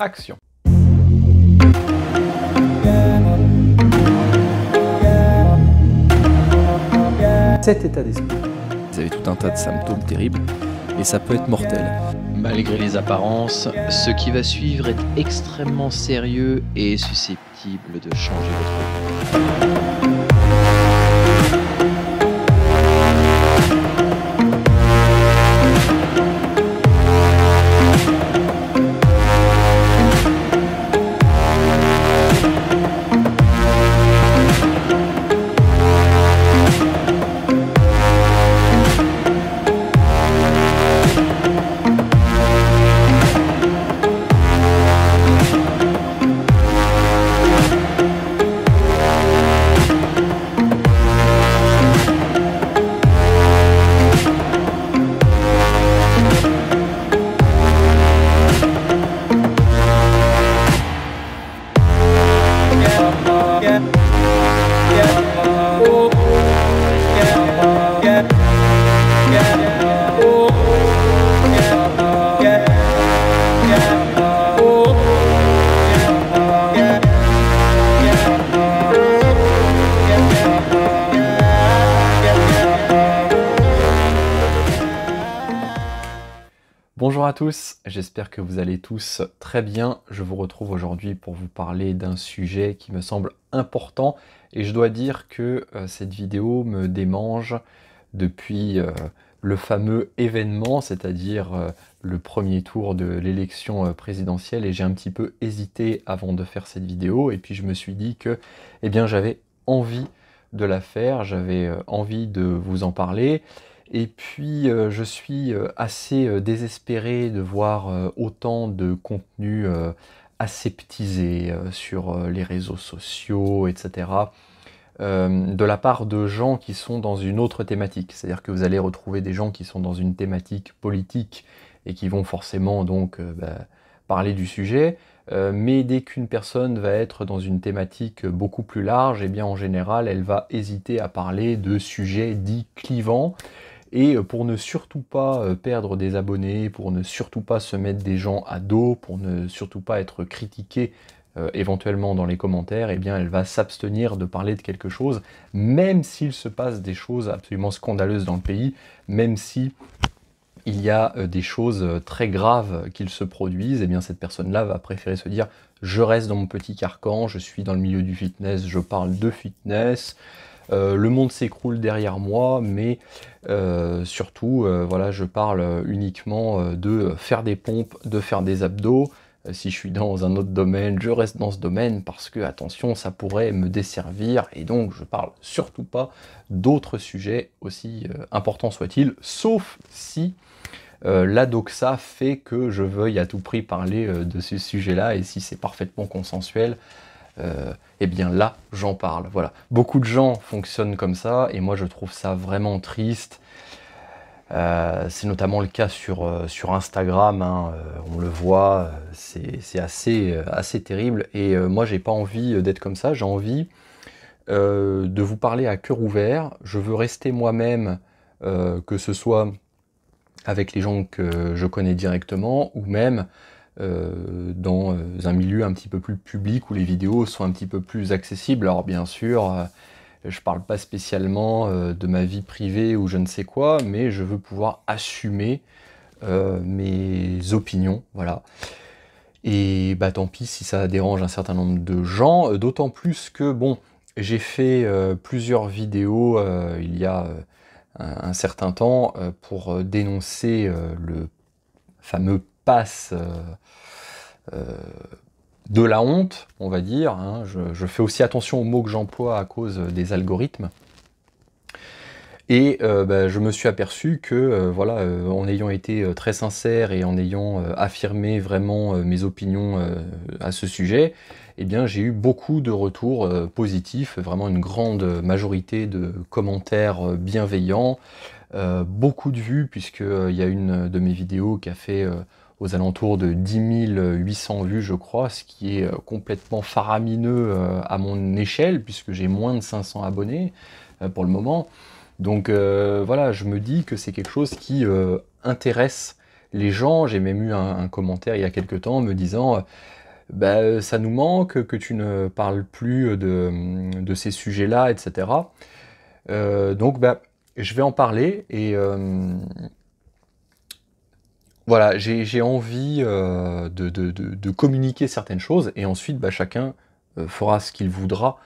action. Cet état d'esprit. Vous avez tout un tas de symptômes terribles et ça peut être mortel. Malgré les apparences, ce qui va suivre est extrêmement sérieux et susceptible de changer votre vie. Bonjour à tous, j'espère que vous allez tous très bien. Je vous retrouve aujourd'hui pour vous parler d'un sujet qui me semble important et je dois dire que cette vidéo me démange depuis le fameux événement, c'est-à-dire le premier tour de l'élection présidentielle, et j'ai un petit peu hésité avant de faire cette vidéo et puis je me suis dit que j'avais envie de la faire, j'avais envie de vous en parler. Et puis je suis assez désespéré de voir autant de contenu aseptisé sur les réseaux sociaux, etc. De la part de gens qui sont dans une autre thématique. C'est-à-dire que vous allez retrouver des gens qui sont dans une thématique politique et qui vont forcément donc parler du sujet. Mais dès qu'une personne va être dans une thématique beaucoup plus large, eh bien en général, elle va hésiter à parler de sujets dits clivants. Et pour ne surtout pas perdre des abonnés, pour ne surtout pas se mettre des gens à dos, pour ne surtout pas être critiqué éventuellement dans les commentaires, eh bien elle va s'abstenir de parler de quelque chose, même s'il se passe des choses absolument scandaleuses dans le pays, même si il y a des choses très graves qui se produisent, eh bien cette personne-là va préférer se dire « je reste dans mon petit carcan, je suis dans le milieu du fitness, je parle de fitness ». Le monde s'écroule derrière moi, mais surtout, voilà, je parle uniquement de faire des pompes, de faire des abdos. Si je suis dans un autre domaine, je reste dans ce domaine parce que, attention, ça pourrait me desservir. Et donc, je parle surtout pas d'autres sujets, aussi importants soient-ils, sauf si la doxa fait que je veuille à tout prix parler de ce sujet-là, et si c'est parfaitement consensuel, eh bien là, j'en parle. Voilà. Beaucoup de gens fonctionnent comme ça, et moi je trouve ça vraiment triste. C'est notamment le cas sur Instagram, hein, on le voit, c'est assez terrible, et moi j'ai pas envie d'être comme ça, j'ai envie de vous parler à cœur ouvert. Je veux rester moi-même, que ce soit avec les gens que je connais directement, ou même dans un milieu un petit peu plus public où les vidéos sont un petit peu plus accessibles. Alors bien sûr, je parle pas spécialement de ma vie privée ou je ne sais quoi, mais je veux pouvoir assumer mes opinions, voilà. Et bah tant pis si ça dérange un certain nombre de gens, d'autant plus que bon, j'ai fait plusieurs vidéos il y a un certain temps pour dénoncer le fameux pass de la honte, on va dire, hein. Je fais aussi attention aux mots que j'emploie à cause des algorithmes. Et je me suis aperçu que, voilà, en ayant été très sincère et en ayant affirmé vraiment mes opinions à ce sujet, eh bien j'ai eu beaucoup de retours positifs, vraiment une grande majorité de commentaires bienveillants, beaucoup de vues, puisqu'il y a une de mes vidéos qui a fait aux alentours de 10 800 vues, je crois, ce qui est complètement faramineux à mon échelle, puisque j'ai moins de 500 abonnés pour le moment. Donc voilà, je me dis que c'est quelque chose qui intéresse les gens, j'ai même eu un commentaire il y a quelque temps me disant bah, ça nous manque que tu ne parles plus de ces sujets-là, etc. Donc bah, je vais en parler et voilà, j'ai envie de communiquer certaines choses et ensuite bah, chacun fera ce qu'il voudra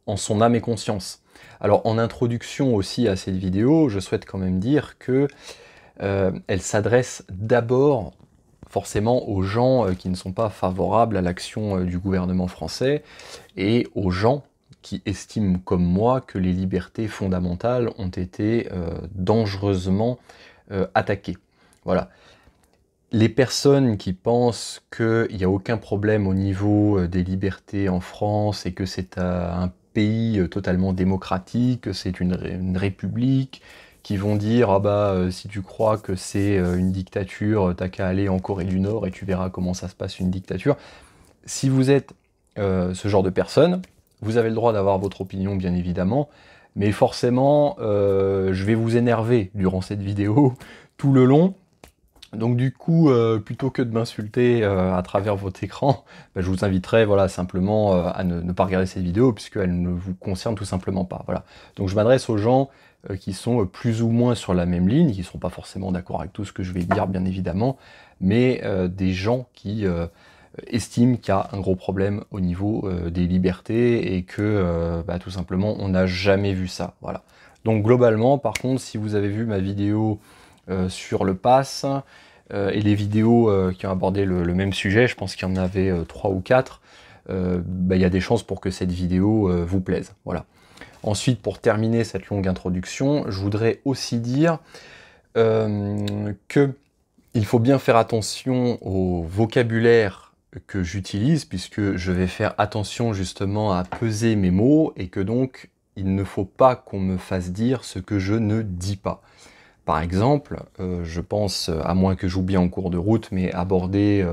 en son âme et conscience. Alors en introduction aussi à cette vidéo, je souhaite quand même dire que elle s'adresse d'abord forcément aux gens qui ne sont pas favorables à l'action du gouvernement français et aux gens qui estiment comme moi que les libertés fondamentales ont été dangereusement attaquées. Voilà. Les personnes qui pensent qu'il n'y a aucun problème au niveau des libertés en France et que c'est un pays totalement démocratique, que c'est une république, qui vont dire « Ah bah, si tu crois que c'est une dictature, t'as qu'à aller en Corée du Nord et tu verras comment ça se passe une dictature ». Si vous êtes ce genre de personne, vous avez le droit d'avoir votre opinion, bien évidemment, mais forcément, je vais vous énerver durant cette vidéo tout le long. Donc du coup, plutôt que de m'insulter à travers votre écran, bah, je vous inviterai voilà, simplement à ne pas regarder cette vidéo puisqu'elle ne vous concerne tout simplement pas. Voilà. Donc je m'adresse aux gens qui sont plus ou moins sur la même ligne, qui ne sont pas forcément d'accord avec tout ce que je vais dire bien évidemment, mais des gens qui estiment qu'il y a un gros problème au niveau des libertés et que bah, tout simplement on n'a jamais vu ça. Voilà. Donc globalement, par contre, si vous avez vu ma vidéo sur le pass et les vidéos qui ont abordé le même sujet, je pense qu'il y en avait 3 ou 4, bah, il y a des chances pour que cette vidéo vous plaise. Voilà. Ensuite, pour terminer cette longue introduction, je voudrais aussi dire qu'il faut bien faire attention au vocabulaire que j'utilise, puisque je vais faire attention justement à peser mes mots, et que donc il ne faut pas qu'on me fasse dire ce que je ne dis pas. Par exemple, je pense, à moins que j'oublie en cours de route, mais aborder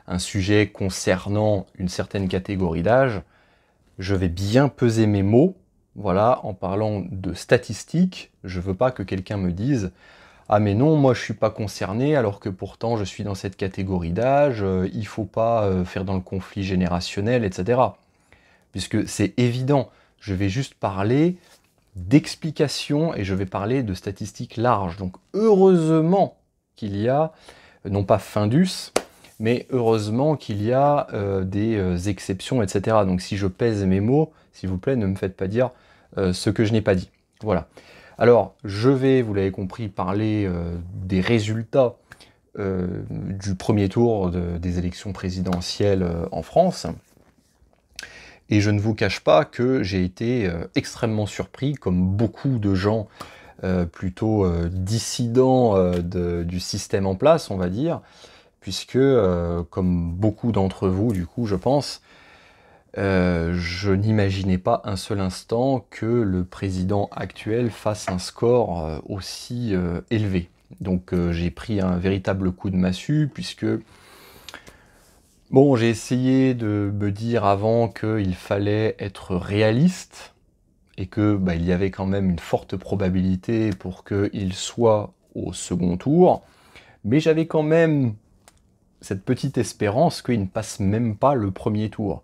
un sujet concernant une certaine catégorie d'âge, je vais bien peser mes mots, voilà, en parlant de statistiques. Je veux pas que quelqu'un me dise « Ah mais non, moi je suis pas concerné, alors que pourtant je suis dans cette catégorie d'âge, il faut pas faire dans le conflit générationnel, etc. » Puisque c'est évident, je vais juste parler d'explications et je vais parler de statistiques larges. Donc heureusement qu'il y a, non pas Findus, mais heureusement qu'il y a des exceptions, etc. Donc si je pèse mes mots, s'il vous plaît, ne me faites pas dire ce que je n'ai pas dit. Voilà. Alors, je vais, vous l'avez compris, parler des résultats du premier tour des élections présidentielles en France. Et je ne vous cache pas que j'ai été extrêmement surpris, comme beaucoup de gens plutôt dissidents du système en place, on va dire, puisque, comme beaucoup d'entre vous, du coup, je pense, je n'imaginais pas un seul instant que le président actuel fasse un score aussi élevé. Donc j'ai pris un véritable coup de massue, puisque bon, j'ai essayé de me dire avant qu'il fallait être réaliste, et que bah, il y avait quand même une forte probabilité pour qu'il soit au second tour, mais j'avais quand même cette petite espérance qu'il ne passe même pas le premier tour.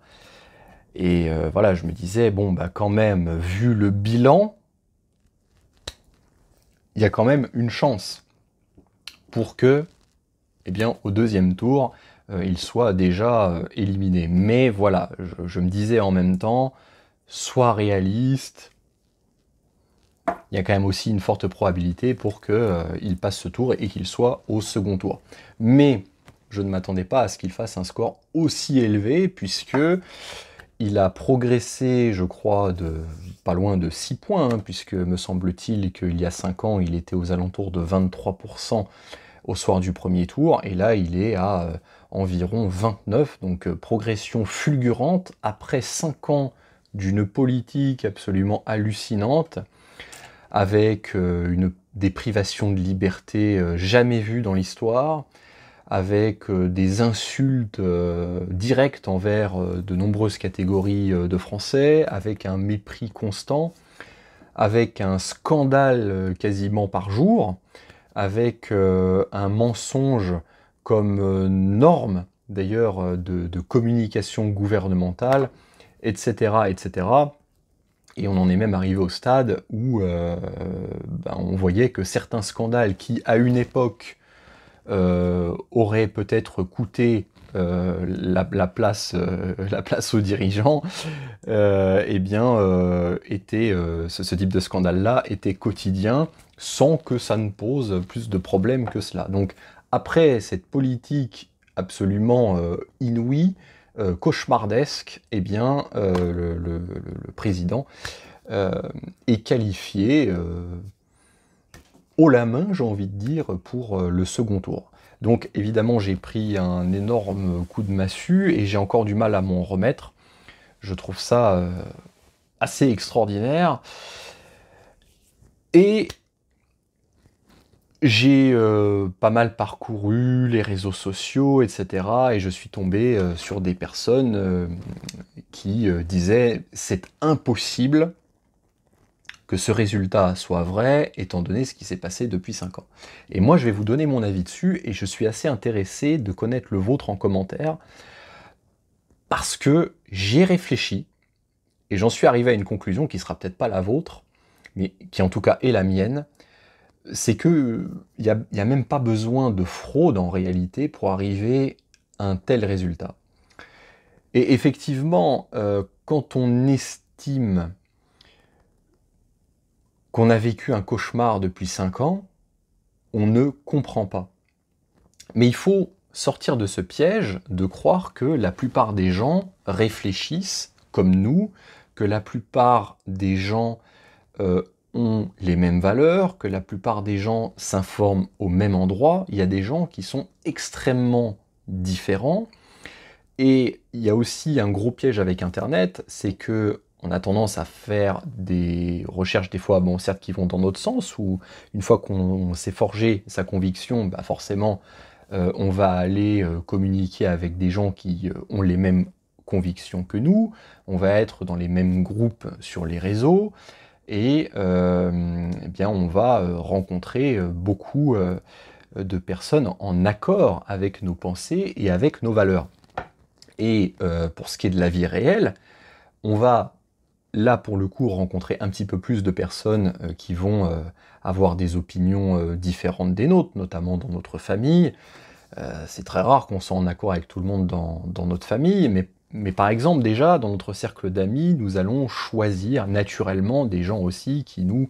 Et voilà, je me disais, bon, bah quand même, vu le bilan, il y a quand même une chance pour que, eh bien, au deuxième tour, il soit déjà éliminé. Mais voilà, je me disais en même temps, sois réaliste, il y a quand même aussi une forte probabilité pour qu'il passe ce tour et qu'il soit au second tour. Mais je ne m'attendais pas à ce qu'il fasse un score aussi élevé, puisque il a progressé, je crois, de pas loin de 6 points, hein, puisque me semble-t-il qu'il y a 5 ans, il était aux alentours de 23% au soir du premier tour, et là il est à environ 29, donc progression fulgurante après 5 ans d'une politique absolument hallucinante, avec des privations de liberté jamais vues dans l'histoire, avec des insultes directes envers de nombreuses catégories de Français, avec un mépris constant, avec un scandale quasiment par jour, avec un mensonge comme norme d'ailleurs de communication gouvernementale, etc., etc. Et on en est même arrivé au stade où on voyait que certains scandales qui, à une époque, auraient peut-être coûté la place aux dirigeants, ce type de scandale-là était quotidien sans que ça ne pose plus de problèmes que cela. Donc après cette politique absolument inouïe, cauchemardesque, le président est qualifié haut la main, j'ai envie de dire, pour le second tour. Donc évidemment, j'ai pris un énorme coup de massue et j'ai encore du mal à m'en remettre. Je trouve ça assez extraordinaire. Et j'ai pas mal parcouru les réseaux sociaux, etc. Et je suis tombé sur des personnes qui disaient « c'est impossible que ce résultat soit vrai, étant donné ce qui s'est passé depuis 5 ans. » Et moi, je vais vous donner mon avis dessus, et je suis assez intéressé de connaître le vôtre en commentaire, parce que j'ai réfléchi, et j'en suis arrivé à une conclusion qui sera peut-être pas la vôtre, mais qui en tout cas est la mienne, c'est que il n'y a même pas besoin de fraude en réalité pour arriver à un tel résultat. Et effectivement, quand on estime qu'on a vécu un cauchemar depuis 5 ans, on ne comprend pas. Mais il faut sortir de ce piège de croire que la plupart des gens réfléchissent comme nous, que la plupart des gens ont les mêmes valeurs, que la plupart des gens s'informent au même endroit. Il y a des gens qui sont extrêmement différents. Et il y a aussi un gros piège avec Internet, c'est que on a tendance à faire des recherches des fois, bon certes qui vont dans notre sens, où une fois qu'on s'est forgé sa conviction, forcément on va aller communiquer avec des gens qui ont les mêmes convictions que nous, on va être dans les mêmes groupes sur les réseaux, et on va rencontrer beaucoup de personnes en accord avec nos pensées et avec nos valeurs. Et pour ce qui est de la vie réelle, on va là pour le coup rencontrer un petit peu plus de personnes qui vont avoir des opinions différentes des nôtres, notamment dans notre famille. C'est très rare qu'on soit en accord avec tout le monde dans notre famille, mais par exemple déjà dans notre cercle d'amis, nous allons choisir naturellement des gens aussi qui nous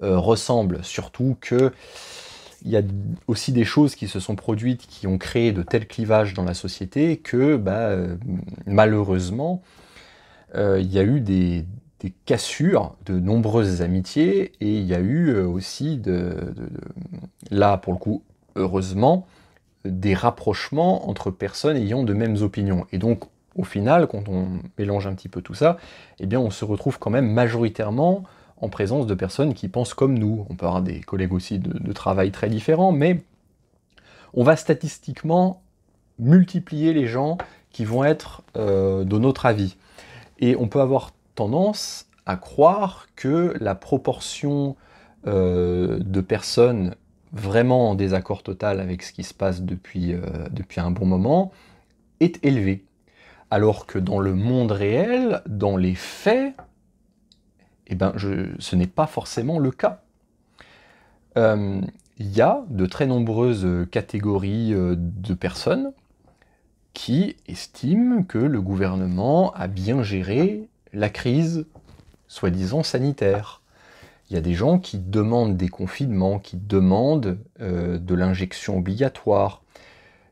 ressemblent, surtout que il y a aussi des choses qui se sont produites qui ont créé de tels clivages dans la société que malheureusement il y a eu des cassures de nombreuses amitiés, et il y a eu aussi là pour le coup heureusement des rapprochements entre personnes ayant de mêmes opinions. Et donc au final, quand on mélange un petit peu tout ça, on se retrouve quand même majoritairement en présence de personnes qui pensent comme nous. On peut avoir des collègues aussi de travail très différents, mais on va statistiquement multiplier les gens qui vont être de notre avis. Et on peut avoir tendance à croire que la proportion de personnes vraiment en désaccord total avec ce qui se passe depuis un bon moment est élevée. Alors que dans le monde réel, dans les faits, ce n'est pas forcément le cas. Il y a de très nombreuses catégories de personnes qui estiment que le gouvernement a bien géré la crise, soi-disant sanitaire. Il y a des gens qui demandent des confinements, qui demandent de l'injection obligatoire.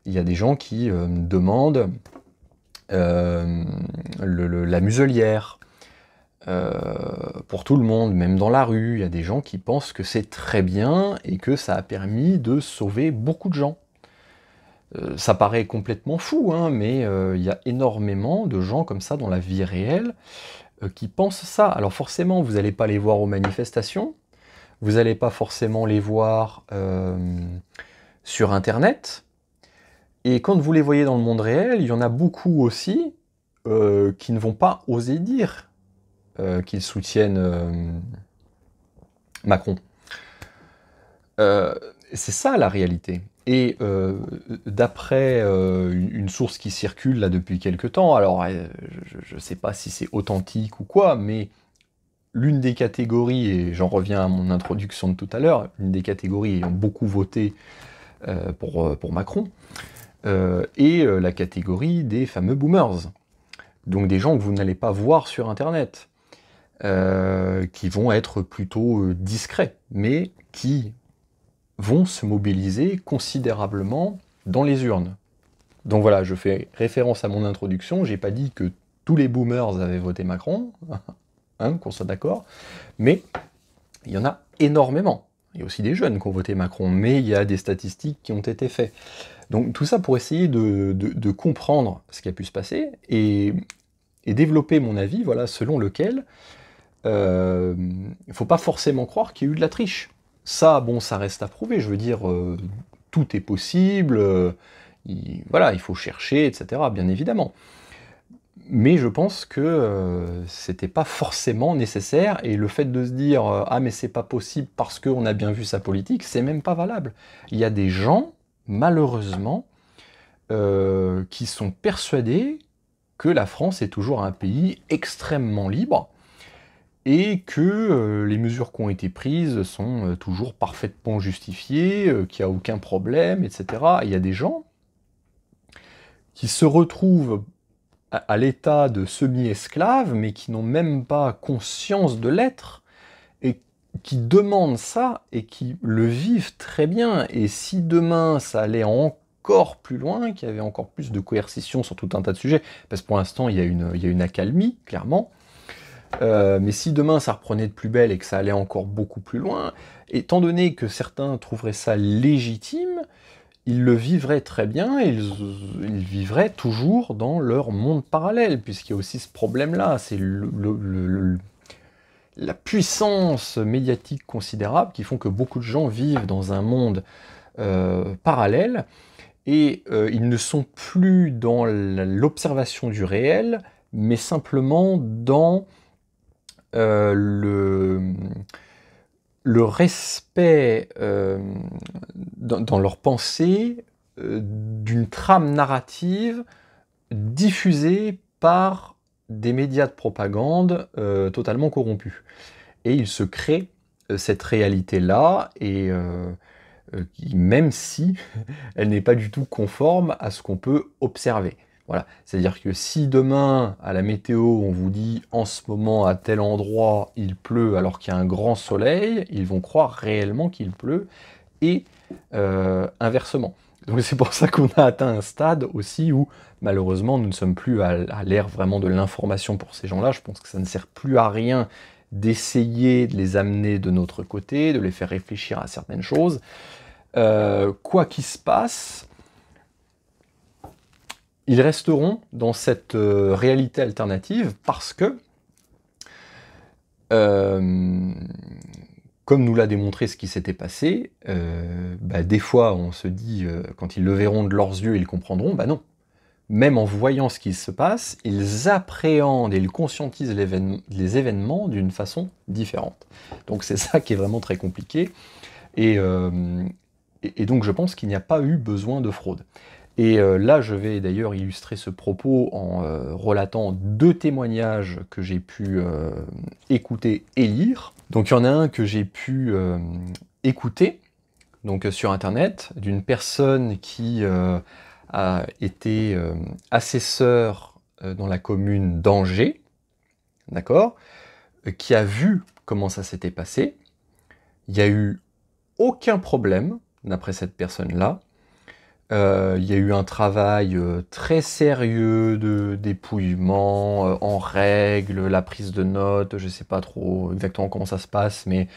Il y a des gens qui demandent la muselière pour tout le monde, même dans la rue. Il y a des gens qui pensent que c'est très bien et que ça a permis de sauver beaucoup de gens. Ça paraît complètement fou, mais il y a énormément de gens comme ça dans la vie réelle qui pensent ça. Alors forcément, vous n'allez pas les voir aux manifestations, vous n'allez pas forcément les voir sur Internet, et quand vous les voyez dans le monde réel, il y en a beaucoup aussi qui ne vont pas oser dire qu'ils soutiennent Macron. C'est ça la réalité. Et d'après une source qui circule là depuis quelque temps, alors je ne sais pas si c'est authentique ou quoi, mais l'une des catégories, et j'en reviens à mon introduction de tout à l'heure, l'une des catégories ayant beaucoup voté pour Macron, est la catégorie des fameux boomers. Donc des gens que vous n'allez pas voir sur Internet, qui vont être plutôt discrets, mais qui vont se mobiliser considérablement dans les urnes. Donc voilà, je fais référence à mon introduction, j'ai pas dit que tous les boomers avaient voté Macron, hein, qu'on soit d'accord, mais il y en a énormément. Il y a aussi des jeunes qui ont voté Macron, mais il y a des statistiques qui ont été faites. Donc tout ça pour essayer de comprendre ce qui a pu se passer et développer mon avis, voilà, selon lequel il ne faut pas forcément croire qu'il y a eu de la triche. Ça, bon, ça reste à prouver, je veux dire, tout est possible, voilà, il faut chercher, etc., bien évidemment. Mais je pense que c'était pas forcément nécessaire, et le fait de se dire ah mais c'est pas possible parce qu'on a bien vu sa politique, c'est même pas valable. Il y a des gens, malheureusement, qui sont persuadés que la France est toujours un pays extrêmement libre, et que les mesures qui ont été prises sont toujours parfaitement justifiées, qu'il n'y a aucun problème, etc. Et il y a des gens qui se retrouvent à l'état de semi-esclaves, mais qui n'ont même pas conscience de l'être, et qui demandent ça, et qui le vivent très bien. Et si demain ça allait encore plus loin, qu'il y avait encore plus de coercition sur tout un tas de sujets, parce que pour l'instant il y a une accalmie, clairement, mais si demain ça reprenait de plus belle et que ça allait encore beaucoup plus loin, étant donné que certains trouveraient ça légitime, ils le vivraient très bien, et ils vivraient toujours dans leur monde parallèle, puisqu'il y a aussi ce problème-là, c'est la puissance médiatique considérable qui font que beaucoup de gens vivent dans un monde parallèle, et ils ne sont plus dans l'observation du réel, mais simplement dans le respect dans leur pensée d'une trame narrative diffusée par des médias de propagande totalement corrompus. Et ils se créent cette réalité-là, et même si elle n'est pas du tout conforme à ce qu'on peut observer. Voilà. C'est-à-dire que si demain, à la météo, on vous dit en ce moment à tel endroit il pleut alors qu'il y a un grand soleil, ils vont croire réellement qu'il pleut, et inversement. Donc c'est pour ça qu'on a atteint un stade aussi où malheureusement nous ne sommes plus à l'ère vraiment de l'information pour ces gens-là. Je pense que ça ne sert plus à rien d'essayer de les amener de notre côté, de les faire réfléchir à certaines choses. Quoi qu'il se passe, ils resteront dans cette réalité alternative parce que, comme nous l'a démontré ce qui s'était passé, des fois on se dit, quand ils le verront de leurs yeux, ils comprendront, non. Même en voyant ce qui se passe, ils appréhendent et ils conscientisent les événements d'une façon différente. Donc c'est ça qui est vraiment très compliqué. Et donc je pense qu'il n'y a pas eu besoin de fraude. Et là, je vais d'ailleurs illustrer ce propos en relatant 2 témoignages que j'ai pu écouter et lire. Donc il y en a un que j'ai pu écouter donc, sur Internet, d'une personne qui a été assesseur dans la commune d'Angers, d'accord, qui a vu comment ça s'était passé. Il n'y a eu aucun problème, d'après cette personne-là. Il y a eu un travail très sérieux de dépouillement, en règle, la prise de notes, je ne sais pas trop exactement comment ça se passe, mais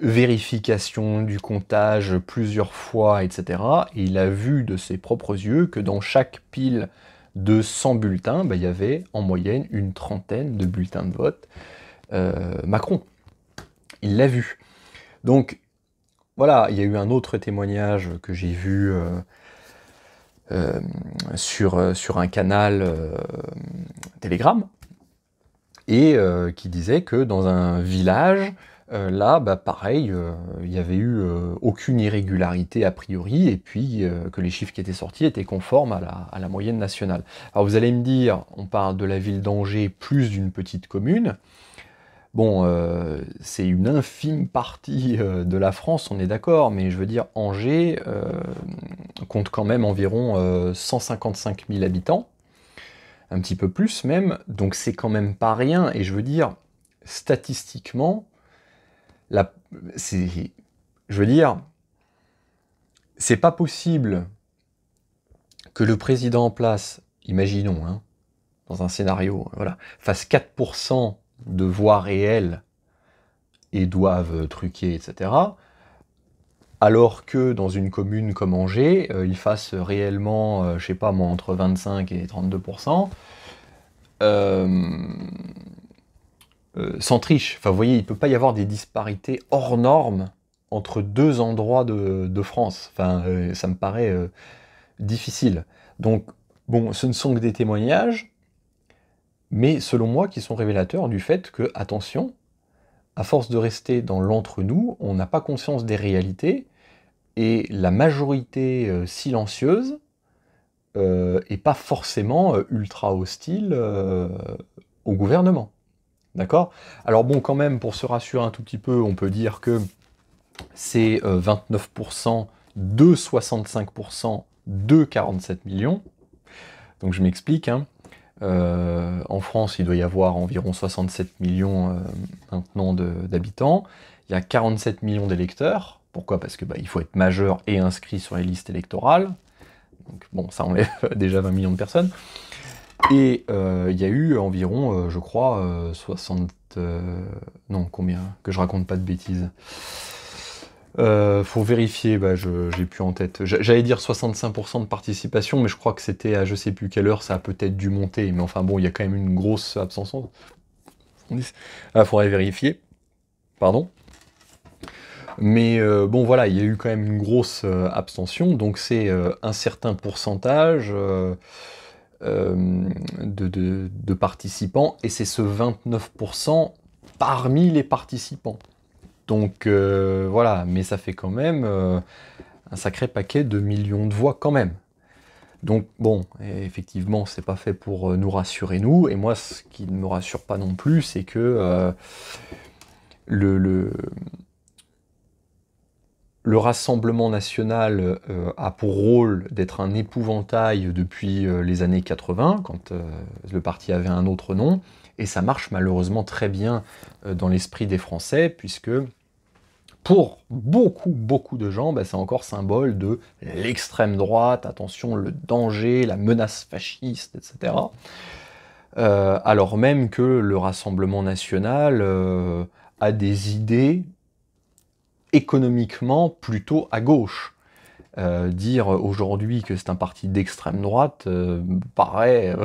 vérification du comptage plusieurs fois, etc. Et il a vu de ses propres yeux que dans chaque pile de 100 bulletins, il y avait en moyenne une trentaine de bulletins de vote Macron. Il l'a vu. Donc, voilà, il y a eu un autre témoignage que j'ai vu sur un canal Telegram, et qui disait que dans un village, Là, bah, pareil, il n'y avait eu aucune irrégularité a priori, et puis que les chiffres qui étaient sortis étaient conformes à la moyenne nationale. Alors vous allez me dire, on parle de la ville d'Angers plus d'une petite commune. Bon, c'est une infime partie de la France, on est d'accord, mais je veux dire, Angers compte quand même environ 155 000 habitants, un petit peu plus même, donc c'est quand même pas rien, et je veux dire, statistiquement, je veux dire, c'est pas possible que le président en place, imaginons, hein, dans un scénario, voilà, fasse 4% de voix réelles et doivent truquer, etc., alors que dans une commune comme Angers, il fasse réellement, je sais pas moi, entre 25 et 32%, sans triche. Enfin, vous voyez, il ne peut pas y avoir des disparités hors normes entre deux endroits de France. Enfin, ça me paraît difficile. Donc, bon, ce ne sont que des témoignages, mais selon moi, qui sont révélateurs du fait que, attention, à force de rester dans l'entre-nous, on n'a pas conscience des réalités, et la majorité silencieuse est pas forcément ultra hostile au gouvernement. D'accord? Alors bon, quand même, pour se rassurer un tout petit peu, on peut dire que c'est 29% de 65% de 47 millions. Donc je m'explique, hein. En France, il doit y avoir environ 67 millions maintenant d'habitants. Il y a 47 millions d'électeurs. Pourquoi? Parce que il faut être majeur et inscrit sur les listes électorales. Donc bon, ça enlève déjà 20 millions de personnes. Et il y a eu environ, je crois, 60... non, combien? Que je raconte pas de bêtises. Faut vérifier, j'ai plus en tête. J'allais dire 65% de participation, mais je crois que c'était à je sais plus quelle heure, ça a peut-être dû monter. Mais enfin bon, il y a quand même une grosse abstention. Ah, faudrait vérifier. Pardon. Mais bon voilà, il y a eu quand même une grosse abstention, donc c'est un certain pourcentage de participants, et c'est ce 29% parmi les participants. Donc voilà, mais ça fait quand même un sacré paquet de millions de voix quand même. Donc bon, effectivement, c'est pas fait pour nous rassurer nous, et moi ce qui ne me rassure pas non plus, c'est que le Rassemblement national a pour rôle d'être un épouvantail depuis les années 80, quand le parti avait un autre nom, et ça marche malheureusement très bien dans l'esprit des Français, puisque pour beaucoup de gens, c'est encore symbole de l'extrême droite, attention, le danger, la menace fasciste, etc. Alors même que le Rassemblement national a des idées économiquement plutôt à gauche. Dire aujourd'hui que c'est un parti d'extrême droite paraît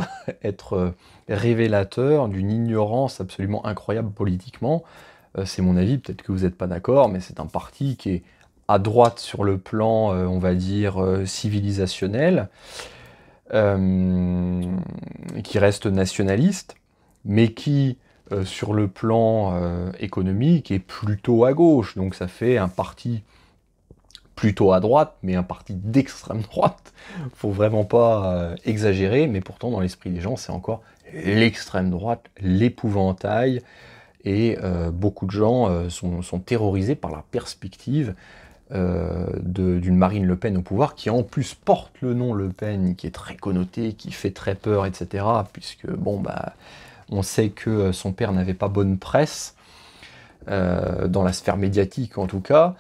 être révélateur d'une ignorance absolument incroyable politiquement. C'est mon avis, peut-être que vous n'êtes pas d'accord, mais c'est un parti qui est à droite sur le plan, on va dire, civilisationnel, qui reste nationaliste, mais qui, sur le plan économique, est plutôt à gauche. Donc ça fait un parti plutôt à droite, mais un parti d'extrême droite. Faut vraiment pas exagérer, mais pourtant dans l'esprit des gens, c'est encore l'extrême droite, l'épouvantail, et beaucoup de gens sont terrorisés par la perspective d'une Marine Le Pen au pouvoir, qui en plus porte le nom Le Pen, qui est très connoté, qui fait très peur, etc. Puisque, bon, on sait que son père n'avait pas bonne presse, dans la sphère médiatique en tout cas,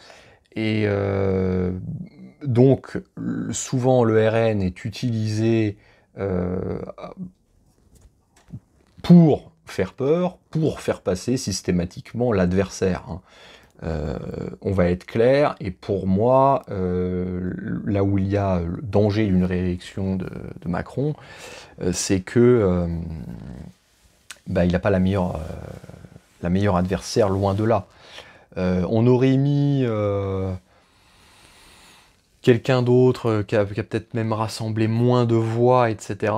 et donc souvent le RN est utilisé pour faire peur, pour faire passer systématiquement l'adversaire, hein. On va être clair, et pour moi, là où il y a le danger d'une réélection de Macron, c'est que il n'a pas la meilleure adversaire, loin de là. On aurait mis quelqu'un d'autre qui a peut-être même rassemblé moins de voix, etc.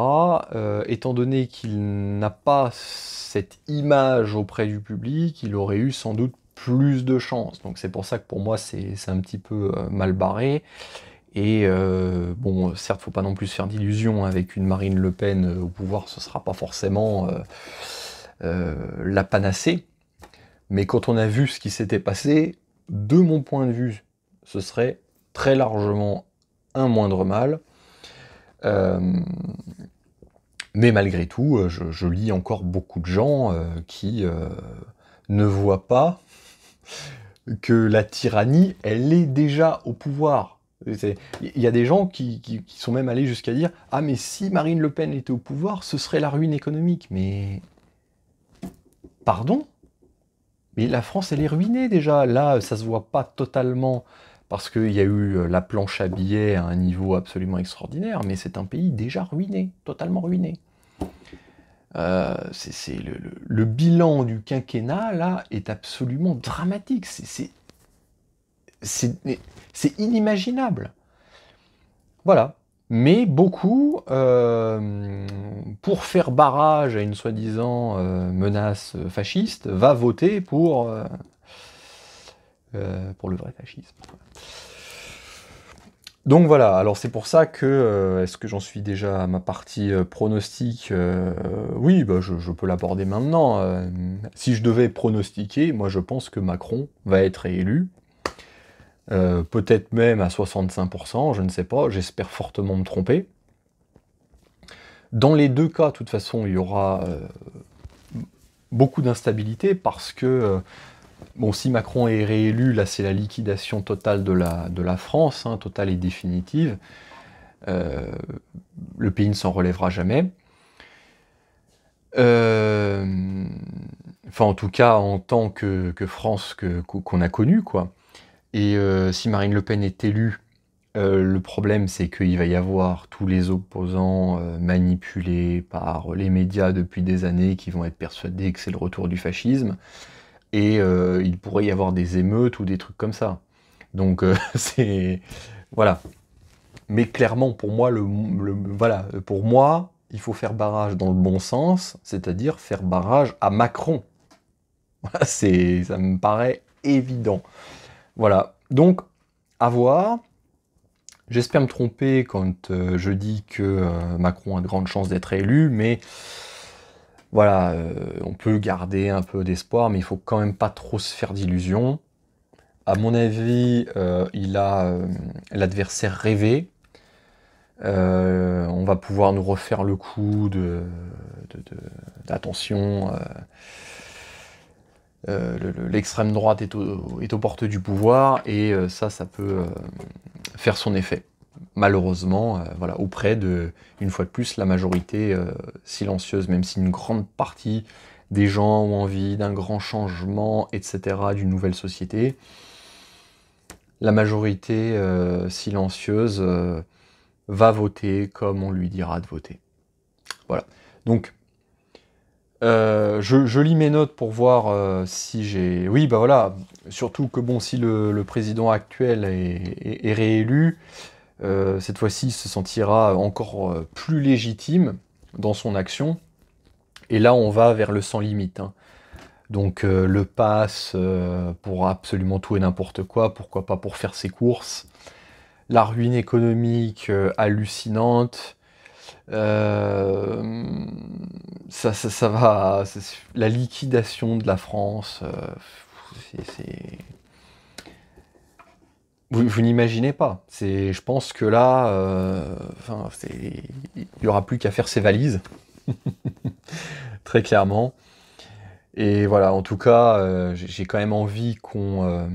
Étant donné qu'il n'a pas cette image auprès du public, il aurait eu sans doute plus de chances. Donc c'est pour ça que pour moi c'est un petit peu mal barré. Et bon, certes, faut pas non plus se faire d'illusions, avec une Marine Le Pen au pouvoir, ce sera pas forcément la panacée. Mais quand on a vu ce qui s'était passé, de mon point de vue, ce serait très largement un moindre mal. Mais malgré tout, je lis encore beaucoup de gens qui ne voient pas que la tyrannie, elle est déjà au pouvoir. Il y a des gens qui sont même allés jusqu'à dire « Ah, mais si Marine Le Pen était au pouvoir, ce serait la ruine économique. » Mais... Pardon ? Mais la France, elle est ruinée déjà. Là, ça se voit pas totalement parce qu'il y a eu la planche à billets à un niveau absolument extraordinaire, mais c'est un pays déjà ruiné, totalement ruiné. Le bilan du quinquennat, là, est absolument dramatique. C'est inimaginable. Voilà. Mais beaucoup, pour faire barrage à une soi-disant menace fasciste, va voter pour le vrai fascisme. Donc voilà, alors c'est pour ça que, est-ce que j'en suis déjà à ma partie pronostic? Oui, bah je peux l'aborder maintenant. Si je devais pronostiquer, moi je pense que Macron va être réélu. Peut-être même à 65%, je ne sais pas, j'espère fortement me tromper. Dans les deux cas, de toute façon, il y aura beaucoup d'instabilité parce que, bon, si Macron est réélu, là c'est la liquidation totale de la France, hein, totale et définitive. Le pays ne s'en relèvera jamais. Enfin, en tout cas, en tant que France qu'on a connue, quoi. Et si Marine Le Pen est élue, le problème c'est qu'il va y avoir tous les opposants manipulés par les médias depuis des années qui vont être persuadés que c'est le retour du fascisme. Et il pourrait y avoir des émeutes ou des trucs comme ça. Donc c'est... Voilà. Mais clairement, pour moi, voilà, pour moi, il faut faire barrage dans le bon sens, c'est-à-dire faire barrage à Macron. Voilà, ça me paraît évident. Voilà, donc, à voir. J'espère me tromper quand je dis que Macron a de grandes chances d'être élu, mais voilà, on peut garder un peu d'espoir, mais il faut quand même pas trop se faire d'illusions. À mon avis, il a l'adversaire rêvé. On va pouvoir nous refaire le coup d'attention. L'extrême droite est aux portes du pouvoir, et ça peut faire son effet. Malheureusement, voilà, auprès de, une fois de plus, la majorité silencieuse, même si une grande partie des gens ont envie d'un grand changement, etc., d'une nouvelle société, la majorité silencieuse va voter comme on lui dira de voter. Voilà. Donc, je lis mes notes pour voir si j'ai... Oui, bah voilà, surtout que bon, si le président actuel est réélu, cette fois-ci, il se sentira encore plus légitime dans son action. Et là, on va vers le sans limite. Hein. Donc, le pass pour absolument tout et n'importe quoi, pourquoi pas pour faire ses courses. La ruine économique hallucinante. Ça va, la liquidation de la France, vous n'imaginez pas. Je pense que là, il n'y aura plus qu'à faire ses valises, très clairement. Et voilà, en tout cas, j'ai quand même envie qu'on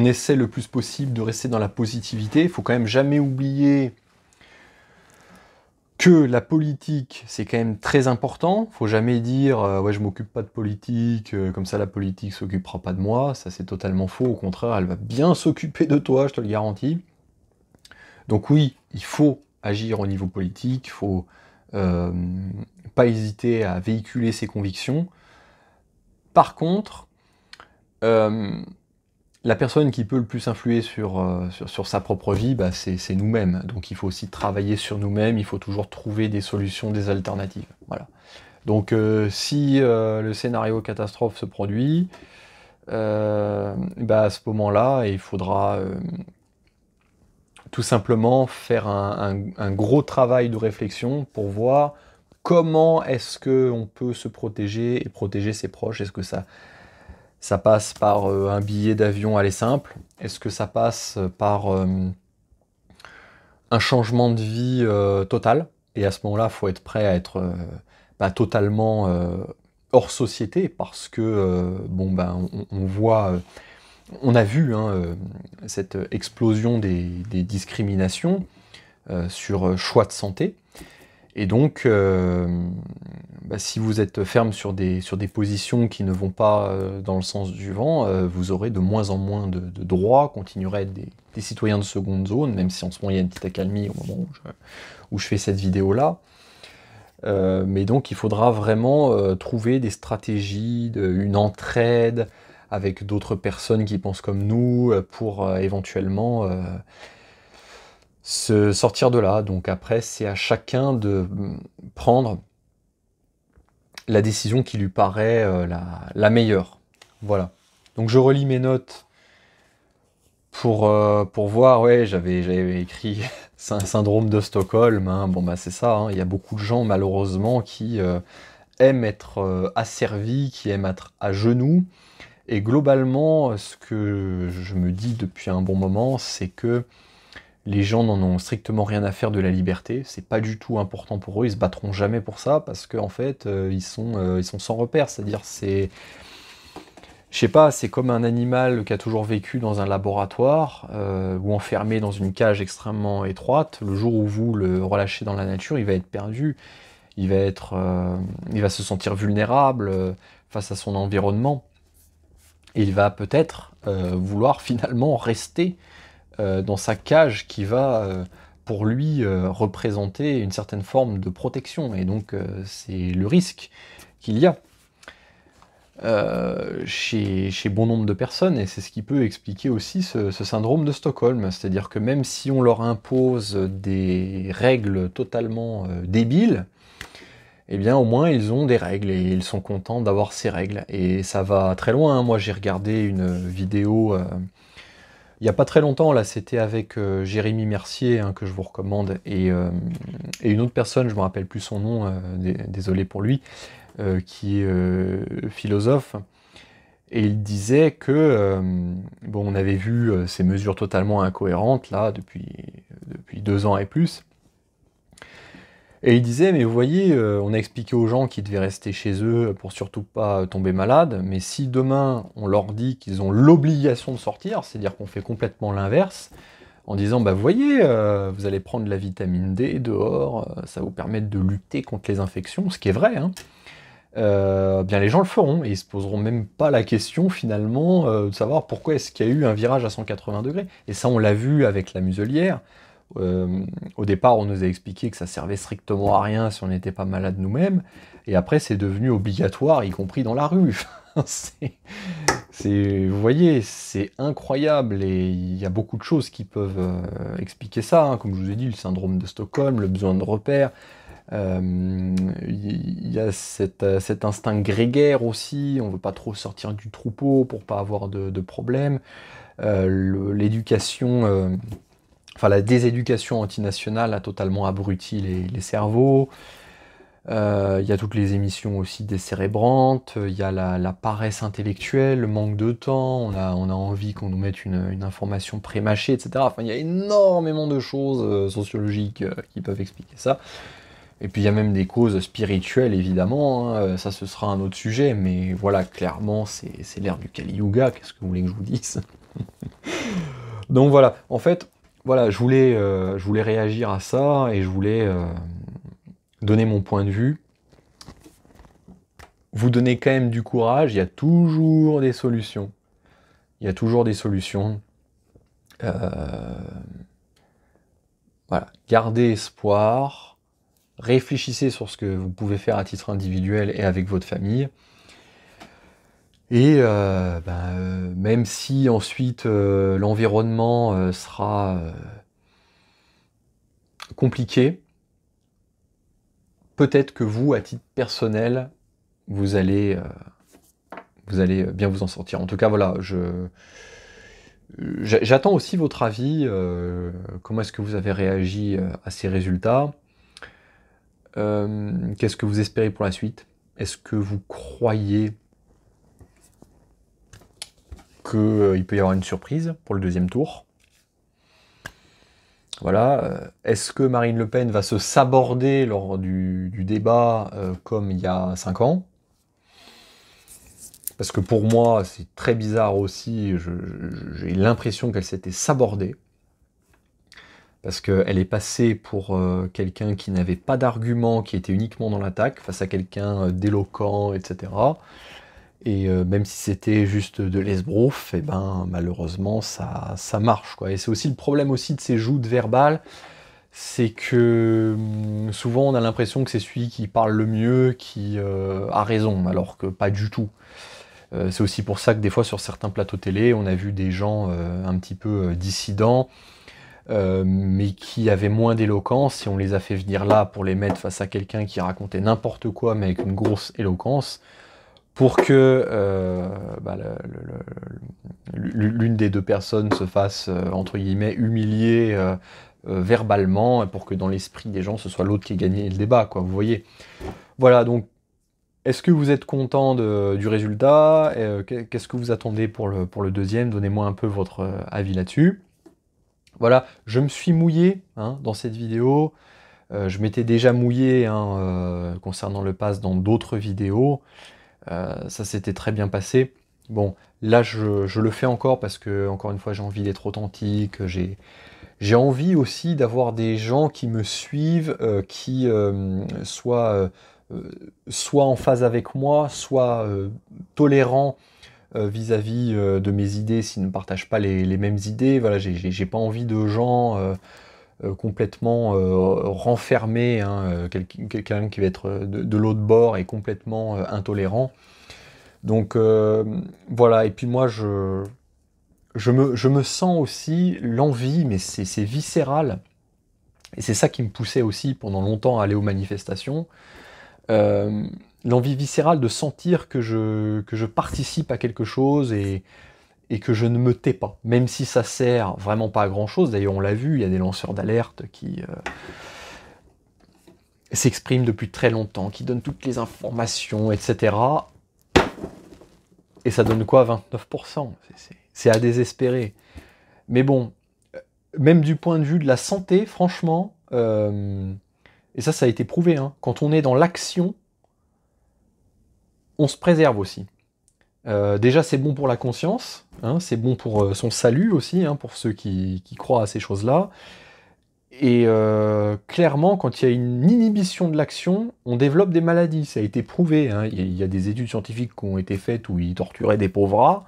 essaie le plus possible de rester dans la positivité. Il faut quand même jamais oublier que la politique, c'est quand même très important. Faut jamais dire ouais, je m'occupe pas de politique, comme ça la politique s'occupera pas de moi. Ça, c'est totalement faux. Au contraire, elle va bien s'occuper de toi, je te le garantis. Donc oui, il faut agir au niveau politique. Il faut pas hésiter à véhiculer ses convictions. Par contre, la personne qui peut le plus influer sur sa propre vie, bah, c'est nous-mêmes. Donc il faut aussi travailler sur nous-mêmes, il faut toujours trouver des solutions, des alternatives. Voilà. Donc si le scénario catastrophe se produit, à ce moment-là, il faudra tout simplement faire un gros travail de réflexion pour voir comment est-ce qu'on peut se protéger et protéger ses proches. Est-ce que ça passe par un billet d'avion aller simple? Est-ce que ça passe par un changement de vie total? Et à ce moment-là, il faut être prêt à être totalement hors société, parce que on voit, on a vu cette explosion des discriminations sur choix de santé. Et donc, si vous êtes ferme sur des positions qui ne vont pas dans le sens du vent, vous aurez de moins en moins de droits, continuerez à être des citoyens de seconde zone, même si en ce moment il y a une petite accalmie au moment où je fais cette vidéo-là. Mais donc il faudra vraiment trouver des stratégies, une entraide avec d'autres personnes qui pensent comme nous, pour éventuellement se sortir de là. Donc après, c'est à chacun de prendre la décision qui lui paraît la meilleure. Voilà. Donc je relis mes notes pour voir. Ouais, j'avais écrit syndrome de Stockholm. Hein. Bon c'est ça. Hein. Il y a beaucoup de gens malheureusement qui aiment être asservis, qui aiment être à genoux. Et globalement, ce que je me dis depuis un bon moment, c'est que les gens n'en ont strictement rien à faire de la liberté. C'est pas du tout important pour eux. Ils se battront jamais pour ça, parce qu'en fait, ils sont sans repère. C'est-à-dire, je sais pas, c'est comme un animal qui a toujours vécu dans un laboratoire ou enfermé dans une cage extrêmement étroite. Le jour où vous le relâchez dans la nature, il va être perdu. Il va se sentir vulnérable face à son environnement. Et il va peut-être vouloir finalement rester dans sa cage qui va, pour lui, représenter une certaine forme de protection. Et donc, c'est le risque qu'il y a chez bon nombre de personnes. Et c'est ce qui peut expliquer aussi ce syndrome de Stockholm. C'est-à-dire que même si on leur impose des règles totalement débiles, eh bien au moins ils ont des règles et ils sont contents d'avoir ces règles. Et ça va très loin. Hein. Moi j'ai regardé une vidéo il n'y a pas très longtemps, là c'était avec Jérémy Mercier, hein, que je vous recommande, et une autre personne, je ne me rappelle plus son nom, désolé pour lui, qui est philosophe. Et il disait que, on avait vu ces mesures totalement incohérentes là depuis 2 ans et plus. Et il disait, mais vous voyez, on a expliqué aux gens qu'ils devaient rester chez eux pour surtout pas tomber malade, mais si demain on leur dit qu'ils ont l'obligation de sortir, c'est-à-dire qu'on fait complètement l'inverse, en disant, vous voyez, vous allez prendre de la vitamine D dehors, ça va vous permettre de lutter contre les infections, ce qui est vrai, hein, bien les gens le feront, et ils se poseront même pas la question finalement de savoir pourquoi est-ce qu'il y a eu un virage à 180 degrés. Et ça on l'a vu avec la muselière. Au départ, on nous a expliqué que ça servait strictement à rien si on n'était pas malade nous-mêmes, et après c'est devenu obligatoire, y compris dans la rue. Vous voyez, c'est incroyable, et il y a beaucoup de choses qui peuvent expliquer ça, hein. Comme je vous ai dit, le syndrome de Stockholm, le besoin de repères, il y a cet instinct grégaire aussi, on veut pas trop sortir du troupeau pour pas avoir de problème, l'éducation... la déséducation antinationale a totalement abruti les cerveaux. Il y a toutes les émissions aussi décérébrantes. Il y a la paresse intellectuelle, le manque de temps. On a envie qu'on nous mette une information prémâchée, etc. Enfin, il y a énormément de choses sociologiques qui peuvent expliquer ça. Et puis il y a même des causes spirituelles, évidemment. Hein. Ça, ce sera un autre sujet. Mais voilà, clairement, c'est l'ère du Kali Yuga. Qu'est-ce que vous voulez que je vous dise? Donc voilà, en fait... Voilà, je voulais réagir à ça, et je voulais donner mon point de vue. Vous donner quand même du courage, il y a toujours des solutions. Il y a toujours des solutions. Voilà, gardez espoir, réfléchissez sur ce que vous pouvez faire à titre individuel et avec votre famille. Et même si ensuite l'environnement sera compliqué, peut-être que vous, à titre personnel, vous allez bien vous en sortir. En tout cas, voilà, j'attends aussi votre avis. Comment est-ce que vous avez réagi à ces résultats? Qu'est-ce que vous espérez pour la suite? Est-ce que vous croyez qu'il peut y avoir une surprise pour le deuxième tour? Voilà. Est-ce que Marine Le Pen va se saborder lors du débat comme il y a 5 ans? Parce que pour moi, c'est très bizarre aussi, j'ai l'impression qu'elle s'était sabordée. Parce qu'elle est passée pour quelqu'un qui n'avait pas d'argument, qui était uniquement dans l'attaque, face à quelqu'un d'éloquent, etc. Et même si c'était juste de l'esbrouf, et ben malheureusement ça marche, quoi. Et c'est aussi le problème aussi de ces joutes verbales, c'est que souvent on a l'impression que c'est celui qui parle le mieux qui a raison, alors que pas du tout. C'est aussi pour ça que des fois sur certains plateaux télé, on a vu des gens un petit peu dissidents, mais qui avaient moins d'éloquence, et on les a fait venir là pour les mettre face à quelqu'un qui racontait n'importe quoi, mais avec une grosse éloquence, pour que l'une des deux personnes se fasse, entre guillemets, humilier verbalement, pour que dans l'esprit des gens, ce soit l'autre qui ait gagné le débat, quoi, vous voyez. Voilà, donc, est-ce que vous êtes content du résultat? Qu'est-ce que vous attendez pour le deuxième? Donnez-moi un peu votre avis là-dessus. Voilà, je me suis mouillé dans cette vidéo. Je m'étais déjà mouillé concernant le pass dans d'autres vidéos. Ça s'était très bien passé. Bon, là je le fais encore parce que, encore une fois, j'ai envie d'être authentique. J'ai envie aussi d'avoir des gens qui me suivent, qui soient en phase avec moi, soit tolérants vis-à-vis de mes idées s'ils ne partagent pas les mêmes idées. Voilà, j'ai pas envie de gens complètement renfermés, quelqu'un qui va être de l'autre bord et complètement intolérant. Donc voilà, et puis moi je me sens aussi l'envie, mais c'est viscéral, et c'est ça qui me poussait aussi pendant longtemps à aller aux manifestations, l'envie viscérale de sentir que je participe à quelque chose et que je ne me tais pas, même si ça sert vraiment pas à grand chose. D'ailleurs on l'a vu, il y a des lanceurs d'alerte qui s'expriment depuis très longtemps, qui donnent toutes les informations, etc. Et ça donne quoi? 29%. C'est à désespérer. Mais bon, même du point de vue de la santé, franchement, et ça a été prouvé, quand on est dans l'action, on se préserve aussi. Déjà, c'est bon pour la conscience, c'est bon pour son salut aussi, pour ceux qui croient à ces choses-là. Et clairement, quand il y a une inhibition de l'action, on développe des maladies. Ça a été prouvé. Il y a des études scientifiques qui ont été faites où ils torturaient des pauvres rats.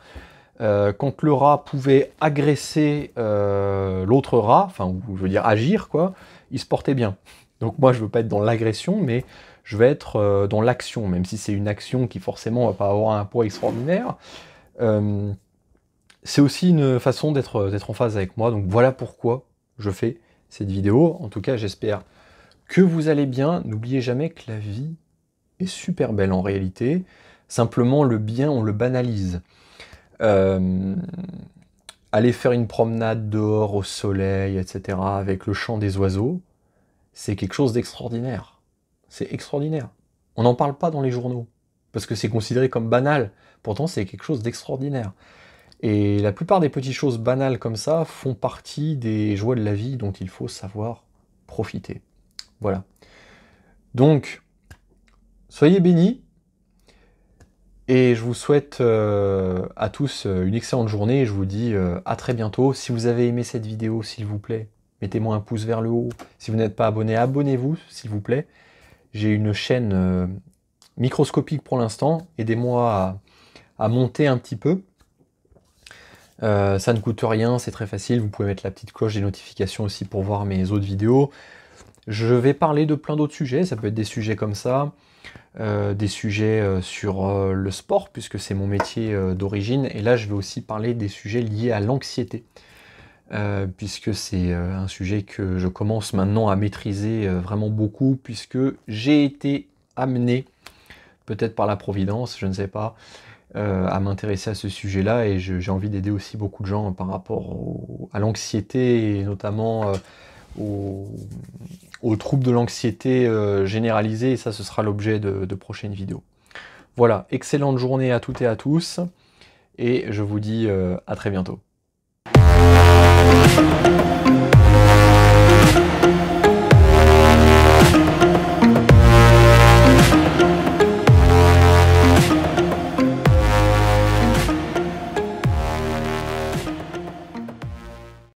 Quand le rat pouvait agresser l'autre rat, enfin, je veux dire agir, quoi, il se portait bien. Donc moi, je veux pas être dans l'agression, mais je vais être dans l'action, même si c'est une action qui forcément va pas avoir un poids extraordinaire. C'est aussi une façon d'être en phase avec moi. Donc voilà pourquoi je fais cette vidéo. En tout cas, j'espère que vous allez bien. N'oubliez jamais que la vie est super belle en réalité. Simplement, le bien, on le banalise. Aller faire une promenade dehors au soleil, etc., avec le chant des oiseaux, c'est quelque chose d'extraordinaire. C'est extraordinaire. On n'en parle pas dans les journaux, parce que c'est considéré comme banal. Pourtant, c'est quelque chose d'extraordinaire. Et la plupart des petites choses banales comme ça font partie des joies de la vie dont il faut savoir profiter. Voilà. Donc, soyez bénis. Et je vous souhaite à tous une excellente journée. Et je vous dis à très bientôt. Si vous avez aimé cette vidéo, s'il vous plaît, mettez-moi un pouce vers le haut. Si vous n'êtes pas abonné, abonnez-vous, s'il vous plaît. J'ai une chaîne microscopique pour l'instant. Aidez-moi à monter un petit peu. Ça ne coûte rien, c'est très facile. Vous pouvez mettre la petite cloche des notifications aussi pour voir mes autres vidéos. Je vais parler de plein d'autres sujets. Ça peut être des sujets comme ça, des sujets sur le sport, puisque c'est mon métier d'origine. Et là, je vais aussi parler des sujets liés à l'anxiété. puisque c'est un sujet que je commence maintenant à maîtriser vraiment beaucoup, puisque j'ai été amené, peut-être par la Providence, je ne sais pas, à m'intéresser à ce sujet-là, et j'ai envie d'aider aussi beaucoup de gens par rapport à l'anxiété, et notamment aux troubles de l'anxiété généralisée, et ça ce sera l'objet de prochaines vidéos. Voilà, excellente journée à toutes et à tous, et je vous dis à très bientôt.